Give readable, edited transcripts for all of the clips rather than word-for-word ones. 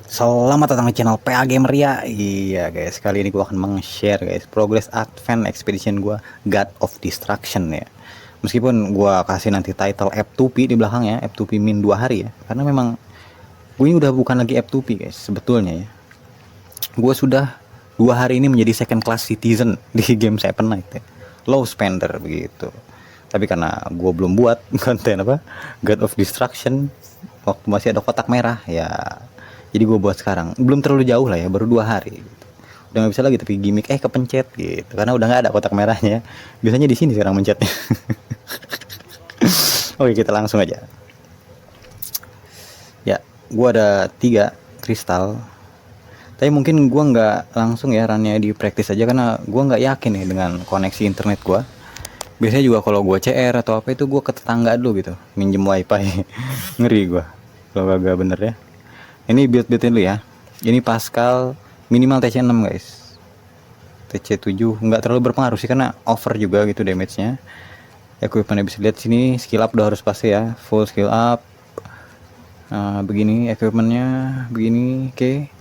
Selamat datang di channel PA Gamer ya. Iya guys, kali ini gua akan meng-share guys progress Advent Expedition gua God of Destruction ya. Meskipun gua kasih nanti title F2P di belakangnya, F2P min 2 hari ya. Karena memang gue ini udah bukan lagi F2P guys sebetulnya ya. Gua sudah 2 hari ini menjadi second class citizen di game Seven Night ya. Low spender begitu. Tapi karena gue belum buat konten apa God of Destruction waktu masih ada kotak merah ya, jadi gue buat sekarang. Belum terlalu jauh lah ya, baru 2 hari gitu. Udah nggak bisa lagi tapi gimmick kepencet gitu karena udah nggak ada kotak merahnya. Biasanya di sini sekarang mencetnya. Oke, kita langsung aja ya. Gue ada 3 kristal, tapi mungkin gue nggak langsung ya runnya di practice aja karena gue nggak yakin nih dengan koneksi internet gue. Biasanya juga kalau gue CR atau apa itu gue ke tetangga dulu gitu, minjem wifi. Ngeri gue kalau gak bener ya. Ini build-buildin dulu ya. Ini Pascal minimal TC 6 guys. TC 7 nggak terlalu berpengaruh sih karena over juga gitu damage-nya. Equipment bisa lihat sini, skill up udah harus pasti ya, full skill up. Nah, begini equipmentnya, begini, oke.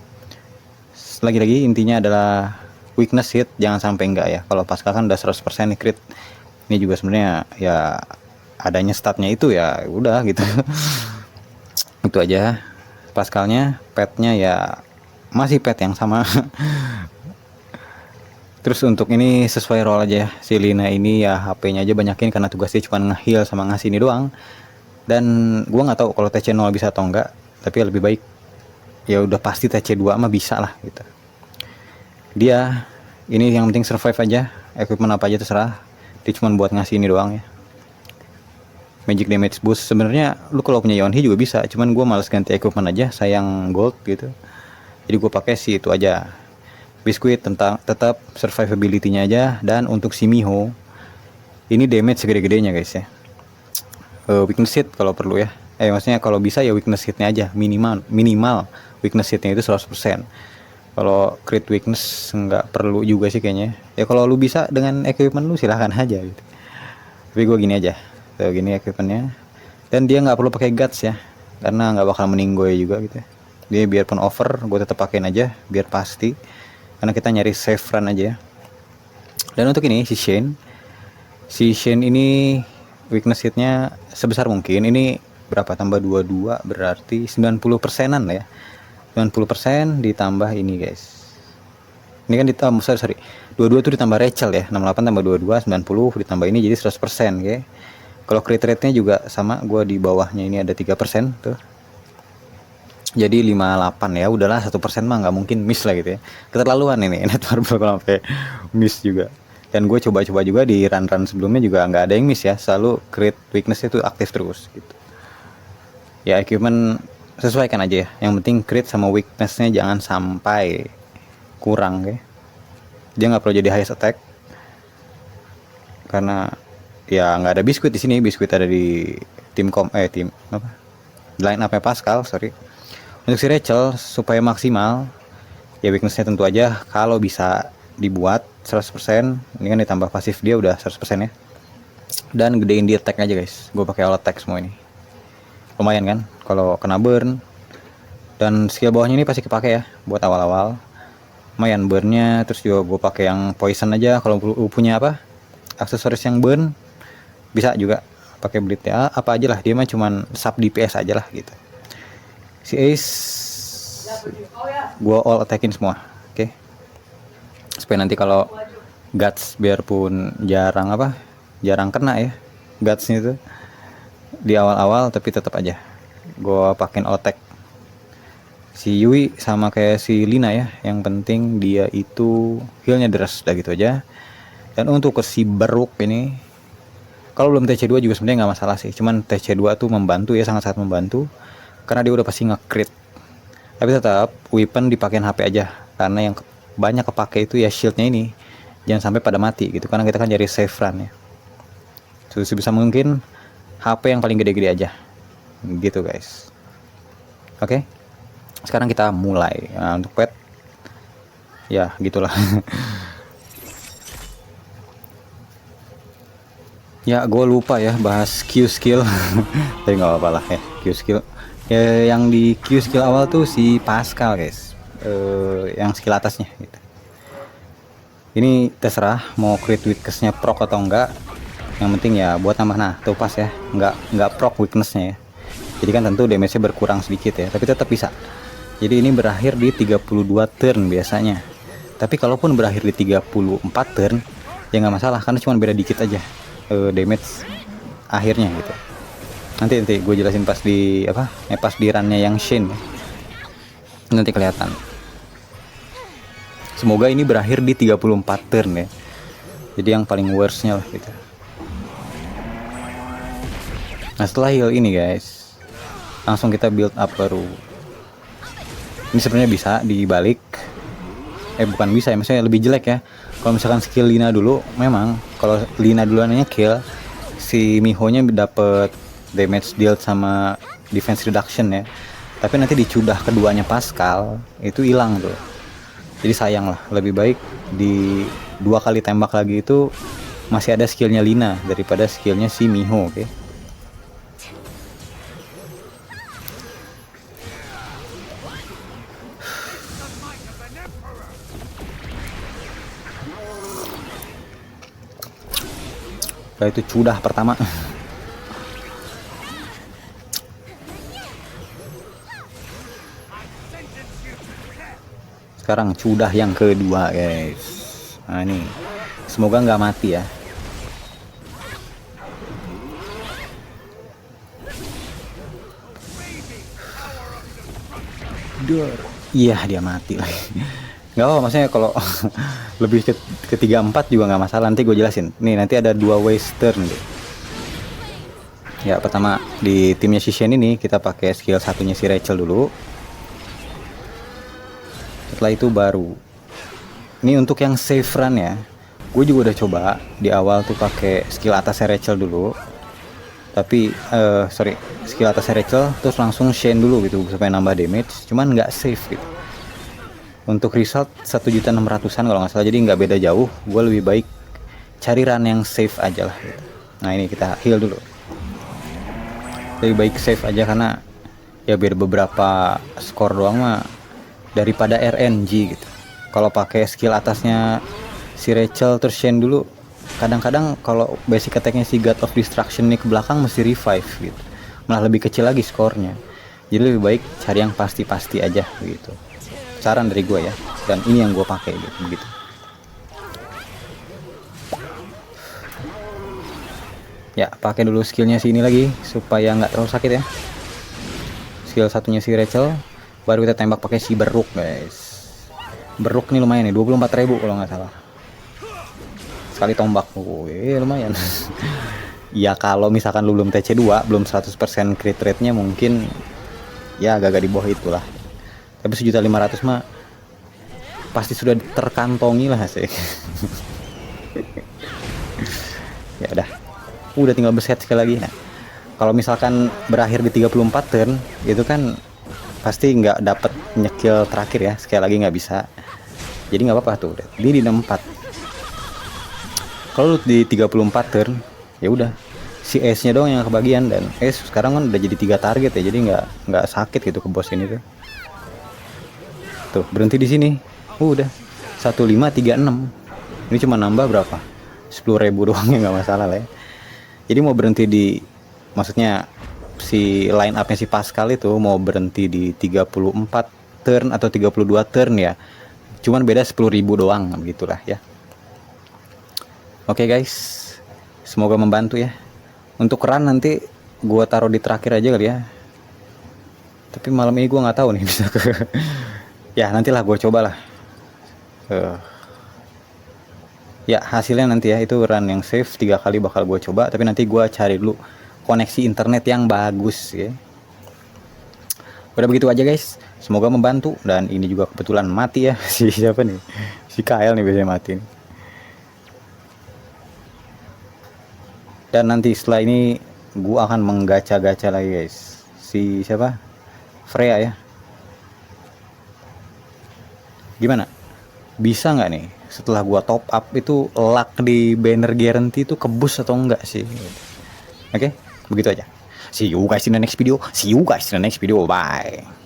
Lagi-lagi intinya adalah weakness hit, jangan sampai enggak ya. Kalau Pascal kan udah 100% nih crit. Ini juga sebenarnya ya adanya statnya itu ya udah gitu. Itu aja. Pascalnya, petnya ya masih pet yang sama. Terus untuk ini sesuai role aja ya. Si Lina ini ya HP-nya aja banyakin karena tugasnya cuma nge-heal sama ngasih ini doang. Dan gua nggak tahu kalau TC 0 bisa atau enggak, tapi lebih baik ya udah pasti TC 2 mah bisa lah gitu. Dia ini yang penting survive aja, equipment apa aja terserah. Dia cuma buat ngasih ini doang ya. Magic damage boost sebenarnya lu kalau punya Yonhi juga bisa, cuman gue males ganti equipment aja, sayang gold gitu. Jadi gue pakai si itu aja. Biskuit tentang tetap survivability-nya aja. Dan untuk si Miho ini damage segede-gedenya guys ya. Weakness hit kalau perlu ya. Maksudnya kalau bisa ya weakness hitnya aja minimal weakness hitnya itu 100%. Kalau crit weakness nggak perlu juga sih kayaknya. Ya kalau lu bisa dengan equipment lu silahkan aja gitu. Tapi gue gini aja. Tuh gini equipmentnya. Dan dia nggak perlu pakai guts ya. Karena nggak bakal meninggoy juga gitu. Dia biarpun over, gue tetap pakein aja biar pasti. Karena kita nyari safe run aja. Dan untuk ini si Shane ini weakness hitnya sebesar mungkin. Ini berapa tambah 22 berarti 90%an lah ya. 90% ditambah ini guys. Ini kan ditambah sorry 22 tuh ditambah Rachel ya. 68 tambah 22 90 ditambah ini jadi 100% ya. Kalau crit rate-nya juga sama, gua di bawahnya ini ada 3% tuh. Jadi 58 ya, udahlah 1% mah nggak mungkin miss lah gitu ya. Keterlaluan ini net marble kalau sampai miss juga. Dan gue coba-coba juga di run-run sebelumnya juga nggak ada yang miss ya, selalu crit weakness itu aktif terus gitu. Ya equipment sesuaikan aja ya, yang penting crit sama weaknessnya jangan sampai kurang ya. Dia nggak perlu jadi highest attack karena ya nggak ada biskuit di sini. Biskuit ada di tim apa line up Pascal sorry. Untuk si Rachel supaya maksimal ya weaknessnya tentu aja kalau bisa dibuat 100%. Ini kan ditambah pasif dia udah 100% ya. Dan gedein dia attack aja guys, gue pakai all attack semua ini. Lumayan kan kalau kena burn. Dan skill bawahnya ini pasti kepake ya buat awal-awal. Lumayan burnnya. Terus juga gue pakai yang poison aja kalau punya apa aksesoris yang burn bisa juga pakai bleed ya, apa aja lah, dia mah cuman sub DPS aja lah gitu. Si Ace gue all attackin semua, oke. Supaya nanti kalau guts biarpun jarang kena ya gutsnya itu di awal-awal, tapi tetap aja gue pakein all attack. Si Yui sama kayak si Lina ya, yang penting dia itu healnya deras udah gitu aja. Dan untuk ke si Beruk ini kalau belum TC2 juga sebenarnya nggak masalah sih, cuman TC2 tuh membantu ya, sangat-sangat membantu karena dia udah pasti nge-crit. Tapi tetap weapon dipakein HP aja karena yang banyak kepake itu ya shieldnya ini, jangan sampai pada mati gitu karena kita kan cari safe run ya. Sebisa mungkin HP yang paling gede-gede aja gitu guys. Oke, sekarang kita mulai. Nah, untuk pet ya gitulah. Ya gue lupa ya bahas Q skill. Tapi nggak apa-apa lah ya, Q skill Ya, yang di Q skill awal tuh si Pascal guys, yang skill atasnya gitu. Ini terserah mau crit weaknessnya proc atau enggak, yang penting ya buat tambah. Nah tuh pas ya, nggak proc weaknessnya ya, jadi kan tentu damage nya berkurang sedikit ya, tapi tetap bisa. Jadi ini berakhir di 32 turn biasanya, tapi kalaupun berakhir di 34 turn ya nggak masalah, karena cuma beda dikit aja damage akhirnya gitu. Nanti gue jelasin pas di apa ya, pas di runnya yang Shin nanti kelihatan. Semoga ini berakhir di 34 turn ya, jadi yang paling worstnya lah gitu. Nah setelah heal ini guys, langsung kita build up baru. Ini sebenarnya bisa dibalik, bukan bisa ya, maksudnya lebih jelek ya kalau misalkan skill Lina dulu. Memang kalau Lina duluannya kill, si Miho nya dapet damage deal sama defense reduction ya, tapi nanti dicudah keduanya Pascal itu hilang tuh. Jadi sayang lah, lebih baik di 2 kali tembak lagi itu masih ada skillnya Lina daripada skillnya si Miho. Oke. Nah, itu cudah pertama. Sekarang cudah yang kedua guys. Nah ini semoga nggak mati ya. Iya dia mati lagi. Nggak apa, maksudnya kalau lebih ke 3-4 juga nggak masalah. Nanti gue jelasin. Nih nanti ada 2 waste turn deh. Ya pertama di timnya si Shen ini kita pakai skill satunya si Rachel dulu. Setelah itu baru ini untuk yang safe run ya, gue juga udah coba di awal tuh pakai skill atas Rachel dulu, tapi sorry, skill atas Rachel terus langsung Shen dulu gitu supaya nambah damage, cuman nggak safe gitu. Untuk result 1.600-an kalau nggak salah, jadi nggak beda jauh. Gue lebih baik cari run yang safe aja lah gitu. Nah ini kita heal dulu, lebih baik safe aja karena ya biar beberapa skor doang mah daripada RNG gitu. Kalau pakai skill atasnya si Rachel terus Shen dulu, kadang-kadang kalau basic attacknya si God of Destruction nih ke belakang mesti revive gitu, malah lebih kecil lagi skornya. Jadi lebih baik cari yang pasti-pasti aja gitu, saran dari gue ya, dan ini yang gue pakai gitu, begitu. Ya pakai dulu skillnya sini lagi supaya nggak terlalu sakit ya. Skill satunya si Rachel, baru kita tembak pakai si Beruk guys. Beruk nih lumayan nih, 24.000 kalau nggak salah sekali tombak. Lumayan. Ya kalau misalkan lu belum TC2, belum 100% crit rate nya mungkin ya agak-agak di bawah itulah, tapi 1.500.000 mah pasti sudah terkantongi lah sih. Ya udah tinggal beset sekali lagi. Nah kalau misalkan berakhir di 34 turn itu kan pasti nggak dapet nyekil terakhir ya, sekali lagi nggak bisa. Jadi nggak apa-apa tuh, dia di 64. Kalau di 34 turn ya udah si S nya doang yang kebagian, dan S sekarang kan udah jadi 3 target ya, jadi nggak sakit gitu ke bos ini tuh. Tuh berhenti di sini, udah 1536. Ini cuma nambah berapa, 10.000 doang ya, nggak masalah lah ya. Jadi mau berhenti di, maksudnya si line up nya si Pascal itu mau berhenti di 34 turn atau 32 turn ya, cuman beda 10.000 doang, begitulah ya. Oke guys, semoga membantu ya. Untuk run nanti gua taruh di terakhir aja kali ya, tapi malam ini gua nggak tahu nih bisa ke ya nantilah gue cobalah. Ya hasilnya nanti ya, itu run yang safe 3 kali bakal gue coba, tapi nanti gue cari dulu koneksi internet yang bagus ya. Udah begitu aja guys, semoga membantu. Dan ini juga kebetulan mati ya si siapa nih, si Kael nih biasanya mati nih. Dan nanti setelah ini gue akan menggacha-gacha lagi guys, si siapa, Freya ya. Gimana, bisa nggak nih setelah gua top up itu luck di banner guarantee itu kebus atau enggak sih? Oke, begitu aja. See you guys in the next video. Bye.